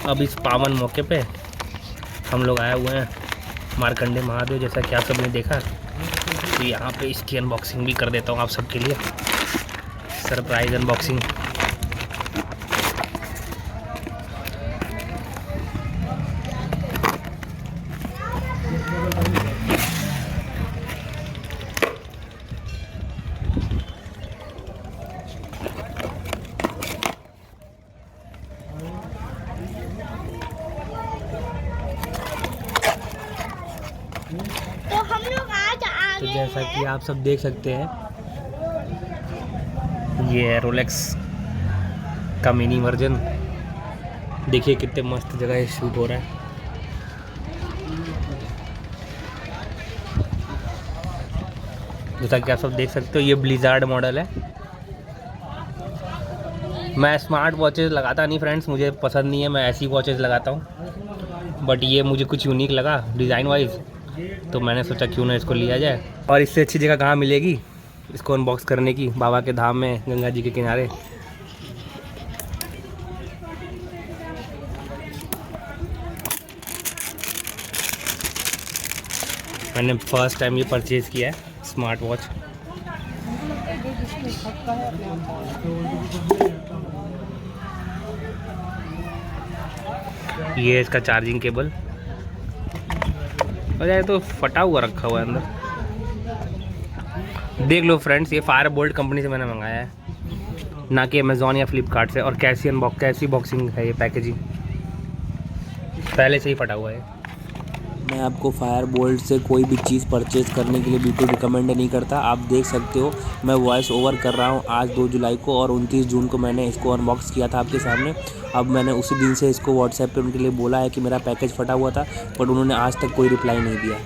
अब इस पावन मौके पे हम लोग आए हुए हैं मार्कंडे महादेव, जैसा कि आप सबने देखा। तो यहाँ पे इसकी अनबॉक्सिंग भी कर देता हूँ आप सबके लिए, सरप्राइज अनबॉक्सिंग। तो हम लोग आज आ तो गए जैसा हैं। कि आप सब देख सकते हैं, ये है रोलेक्स का मिनी वर्जन। देखिए कितने मस्त जगह ये शूट हो रहा है। जैसा कि आप सब देख सकते हो, ये ब्लिज़ार्ड मॉडल है। मैं स्मार्ट वॉचेस लगाता नहीं फ्रेंड्स, मुझे पसंद नहीं है, मैं ऐसी वॉचेस लगाता हूँ। बट ये मुझे कुछ यूनिक लगा डिज़ाइन वाइज, तो मैंने सोचा क्यों ना इसको लिया जाए। और इससे अच्छी जगह कहाँ मिलेगी इसको अनबॉक्स करने की, बाबा के धाम में, गंगा जी के किनारे। मैंने फर्स्ट टाइम ये परचेज़ किया है स्मार्ट वॉच। ये इसका चार्जिंग केबल, और यार तो फटा हुआ रखा हुआ है अंदर। देख लो फ्रेंड्स, ये फायर बोल्ट कंपनी से मैंने मंगाया है, ना कि अमेज़ॉन या फ्लिपकार्ट से। और कैसी बॉक्सिंग है ये, पैकेजिंग पहले से ही फटा हुआ है। मैं आपको फायर बोल्ट से कोई भी चीज़ परचेज़ करने के लिए बिल्कुल रिकमेंड नहीं करता। आप देख सकते हो मैं वॉइस ओवर कर रहा हूँ आज 2 जुलाई को, और 29 जून को मैंने इसको अनबॉक्स किया था आपके सामने। अब मैंने उसी दिन से इसको व्हाट्सएप पे उनके लिए बोला है कि मेरा पैकेज फटा हुआ था, बट उन्होंने आज तक कोई रिप्लाई नहीं दिया।